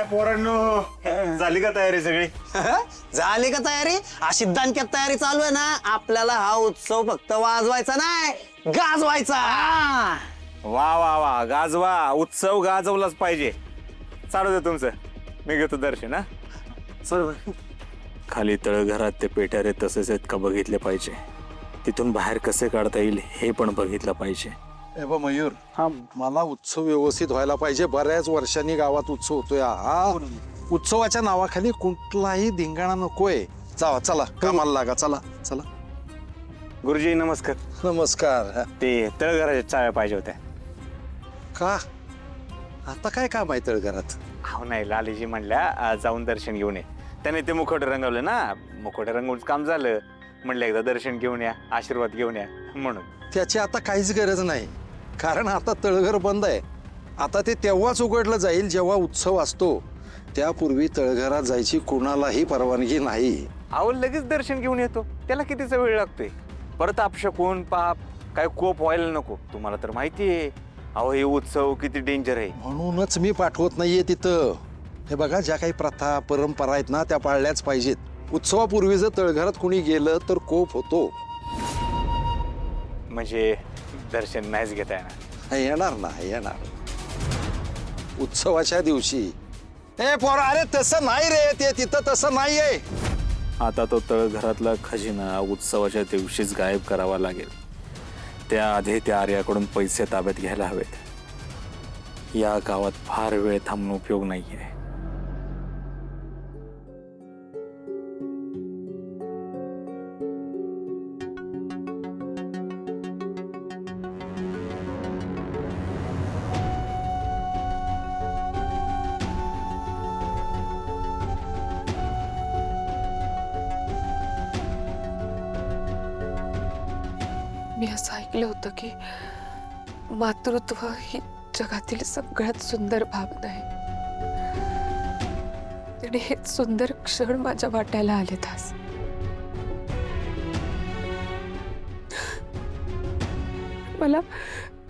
काय पोरांनो, झाली का तयारी सगळी? झाली का तयारी? अशी दणक्यात तयारी चालू आहे ना. आपल्याला हा उत्सव फक्त वाजवायचा नाही, गाजवायचा. वा वा वा, गाजवा. उत्सव गाजवलाच पाहिजे. चालू दे तुमचं, मी घेतो दर्शन. खाली तळघरात ते पेट्यारे तसेच आहेत का बघितले पाहिजे. तिथून बाहेर कसे काढता येईल हे पण बघितलं पाहिजे. ए बा मयूर, मला उत्सव व्यवस्थित व्हायला पाहिजे. बऱ्याच वर्षांनी गावात उत्सव होतोय हा. उत्सवाच्या नावाखाली कुठलाही धिंगाणा नकोय. जावा, चला कामाला लागा. चला चला. गुरुजी नमस्कार. नमस्कार. ते तळघराच्या चाव्या पाहिजे होत्या. का आता काय काम आहे तळघरात? हो नाही, लालीजी म्हणल्या जाऊन दर्शन घेऊन ये. त्याने ते मुखवटे रंगवले ना, मुखवटे रंगवून काम झालं. म्हणलं एकदा दर्शन घेऊन या, आशीर्वाद घेऊन या म्हणून. त्याची आता काहीच गरज नाही, कारण आता तळघर बंद आहे. आता ते तेव्हाच उघडलं जाईल जेव्हा उत्सव असतो. त्यापूर्वी तळघरात जायची कुणालाही परवानगी नाही. अहो लगेच दर्शन घेऊन येतो. त्याला कितीचा वेळ लागतोय? परत अपशकून पाप काय कोप व्हायला नको. तुम्हाला तर माहिती आहे अहो हे उत्सव किती डेंजर आहे. म्हणूनच मी पाठवत नाहीये तिथं. हे बघा, ज्या काही प्रथा परंपरा आहेत ना त्या पाळल्याच पाहिजेत. उत्सवापूर्वी जर तळघरात कुणी गेलं तर कोप होतो. म्हणजे दर्शन नाहीच घेता येणार? येणार ना, येणार. उत्सवाच्या दिवशी. ए पोरा, अरे तसं नाही रे, ते तिथं तसं नाहीये. आता तो तळघरातला खजिना उत्सवाच्या दिवशीच गायब करावा लागेल. त्याआधी त्या आर्याकडून पैसे ताब्यात घ्यायला हवेत. या गावात फार वेळ थांबून उपयोग नाहीये. मी असं ऐकलं होतं की मातृत्व ही जगातील सगळ्यात सुंदर भावना आहे. आणि हेच सुंदर क्षण माझ्या वाट्याला आलेत आज. मला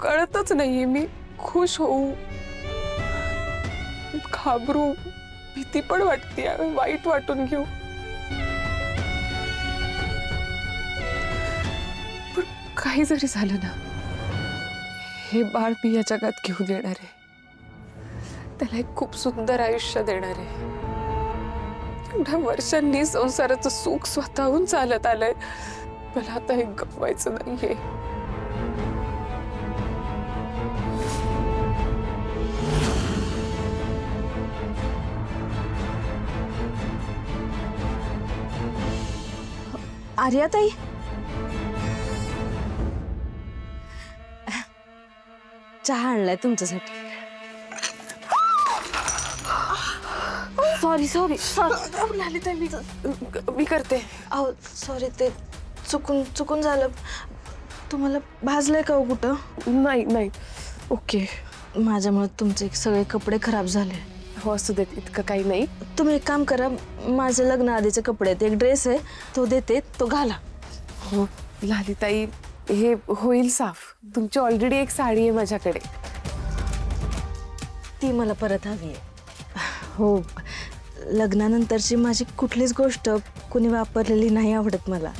कळतच नाहीये मी खुश होऊ, घाबरू, भीती पण वाटते, वाईट वाटून घेऊ. काही जरी झालं ना, हे बाळ मी या जगात घेऊन येणार आहे. त्याला एक खूप सुंदर आयुष्य देणार आहे. एवढ्या वर्षांनी संसाराचं सुख स्वतःहून चालत आलंय. मला आता हे गमवायचं नाहीये. आर्याताई, चहा आणलाय तुमच्यासाठी. Sorry sorry sorry. मी करते. अहो सॉरी, ते चुकून झालं. तुम्हाला भाजलंय का हो कुठं? नाही नाही, ओके. माझ्यामुळे तुमचे सगळे कपडे खराब झाले. हो असू देत, इतकं काही नाही. तुम्ही एक काम करा, माझे लग्न आधीचे कपडे आहेत, एक ड्रेस आहे तो देते, तो घाला. हो लालिताई, हे होईल साफ. तुमची ऑलरेडी एक साडी आहे माझ्याकडे. ती मला परत हवी आहे. हो, लग्नानंतरची माझी कुठलीच गोष्ट कुणी वापरलेली नाही आवडत मला.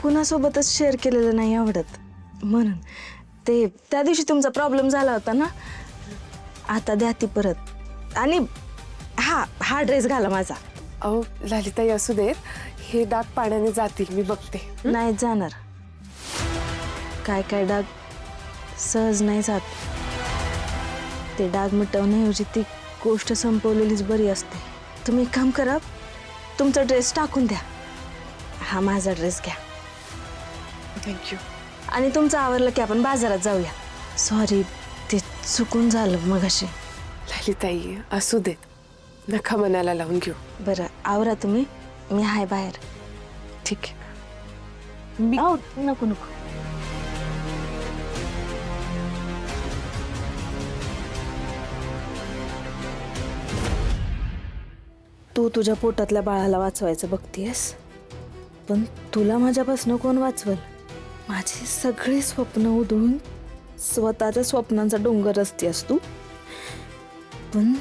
कुणासोबतच शेअर केलेलं नाही आवडत. म्हणून ते त्या दिवशी तुमचा प्रॉब्लेम झाला होता ना, आता द्या ती परत. आणि हा ड्रेस घाला माझा. अहो लालिताई, असू देत. हे डाग पाण्याने जातील, मी बघते. नाही जाणार. काय डाग सहज नाही जात. ते डाग मिटवण्याऐवजी ती गोष्ट संपवलेलीच बरी असते. तुम्ही एक काम करा, तुमचा ड्रेस टाकून द्या. हा माझा ड्रेस घ्या. थँक्यू. आणि तुमचं आवरलं की आपण बाजारात जाऊया. सॉरी, ते चुकून झालं मगाशी. लालिताई, असू देत. नका मनाला लावून घेऊ. बरं आवरा तुम्ही, मी हाय बाहेर. ठीक आहे. नको नको. तू तुझ्या पोटातल्या बाळाला वाचवायचं बघतीयस, पण तुला माझ्यापासून कोण वाचवल? माझे सगळे स्वप्न उधळून स्वतःच्या स्वप्नांचा डोंगर रचतेस तू. पण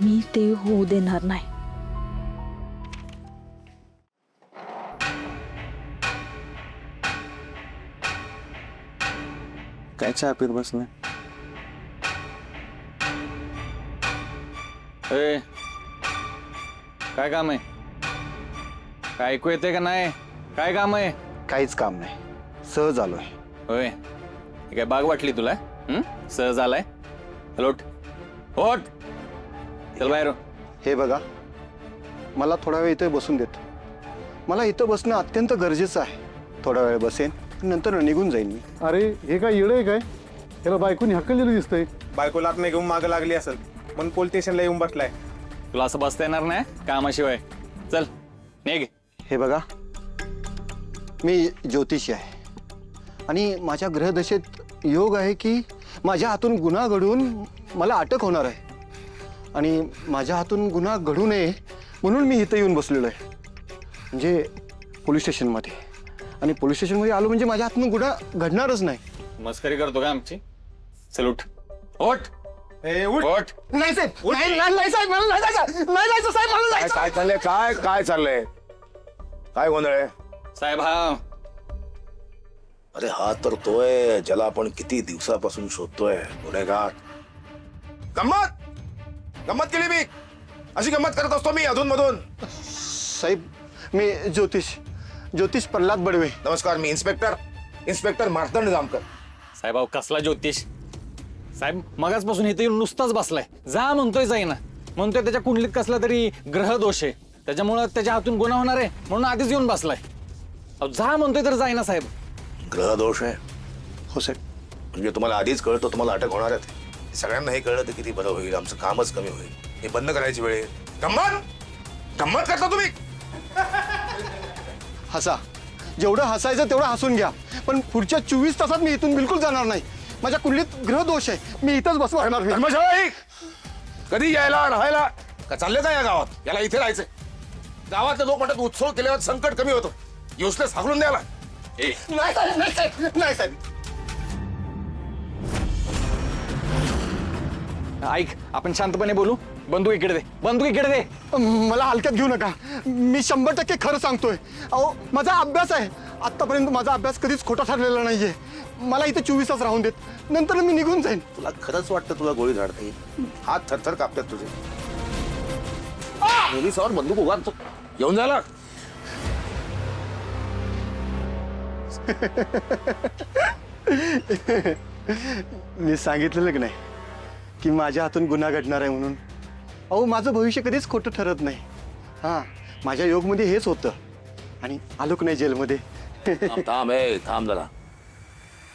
मी ते होऊ देणार नाही. काय चहा पीत बसलाय? ए, काय काम आहे? काय ऐकू येते का नाही? काय काम आहे? काहीच काम नाही, सहज आलोय. होय, ही काय बाग वाटली तुला? सहज आलाय? चल उठ, उठ, चल बाहेर. हे बघा, मला थोडा वेळ इथे बसून देत. मला इथं बसणं अत्यंत गरजेचं आहे. थोडा वेळ बसेन, नंतर निघून जाईन मी. अरे हे काय येडं आहे काय? याला बायकोनी हकललेलं दिसतंय. बायकोला आत नाही घेऊन मागं लागली असेल म्हणून पोलीस स्टेशनला येऊन बसलाय. तुला असं बसता येणार नाही कामाशिवाय. चल निघ. हे बघा, मी ज्योतिषी आहे आणि माझ्या ग्रहदशेत योग आहे की माझ्या हातून गुन्हा घडून मला अटक होणार आहे. आणि माझ्या हातून गुन्हा घडू नये म्हणून मी इथं येऊन बसलेलो आहे, म्हणजे पोलीस स्टेशनमध्ये. आणि पोलीस स्टेशनमध्ये आलो म्हणजे माझ्या हातून गुन्हा घडणारच नाही. मस्करी करतो का आमची? चल उठ, उठ, ए, उठ. उठ. नाही साहेब, नाही साहेब, मला नाही जायचं. नाही जायचं साहेब, मला जायचं. काय चाललंय? काय चाललंय? काय गोंधळ आहे? साहेब हा अरे हा तर तोय ज्याला आपण किती दिवसापासून शोधतोय, गुन्हेगार. गंमत केली मी, अशी गंमत करत असतो मी अधून मधून. साहेब, मी ज्योतिष प्रल्हाद बडवे. नमस्कार, मी इन्स्पेक्टर मार्तंड जामकर. साहेब अहो कसला ज्योतिष? साहेब मगाचपासून इथे येऊन नुसताच बसलाय. जा म्हणतोय जाईना, म्हणतोय त्याच्या कुंडलीत कसला तरी ग्रह दोष आहे, त्याच्यामुळं त्याच्या हातून गुन्हा होणार आहे म्हणून आधीच येऊन बसलाय. अहो जा म्हणतोय तर जाईना साहेब. ग्रह दोष आहे हो साहेब. म्हणजे तुम्हाला आधीच कळतं तुम्हाला अटक होणार आहे. सगळ्यांना हे कळलं तर किती बरं होईल, आमचं कामच कमी होईल. हे बंद करायची वेळ आहे. गंमत करता तुम्ही. हसा, जेवढं हसायचं तेवढं हसून घ्या, पण पुढच्या 24 तासात मी इथून बिलकुल जाणार नाही. माझ्या कुंडलीत ग्रह दोष आहे, मी इथंच बसणार. धर्मशाळा कधी यायला राहायला का चालले का या गावात? याला इथे राहायचंय. गावातले लोक म्हणतात उत्सव केल्यावर संकट कमी होतं. युसलेस हाकलून द्यायला. नाही साहेब, नाही साहेब, नाही साहेब. ऐक, आपण शांतपणे बोलू. बंदूक इकडे दे, बंदूक इकडे दे. मला हलक्यात घेऊ नका, मी 100% खरं सांगतोय. अहो माझा अभ्यास आहे, आतापर्यंत माझा अभ्यास कधीच खोटा ठरलेला नाहीये. मला इथे 24 तास राहून देत, नंतर मी निघून जाईन. तुला खरंच वाटतं तुला गोळी झाडते? हात थरथर कापतात तुझे. पोलिसावर बंदूक उगारतो, येऊन झाला. मी सांगितलेलं की नाही की माझ्या हातून गुन्हा घडणार आहे म्हणून. अहो माझं भविष्य कधीच खोटं ठरत नाही. हां, माझ्या योगमध्ये हेच होतं आणि आलो की नाही जेलमध्ये. थांब जरा.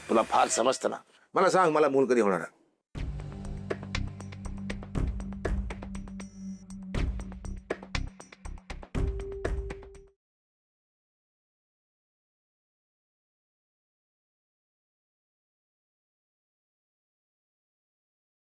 तुला फार समजतं ना. मला सांग, मला मूल कधी होणार आहे?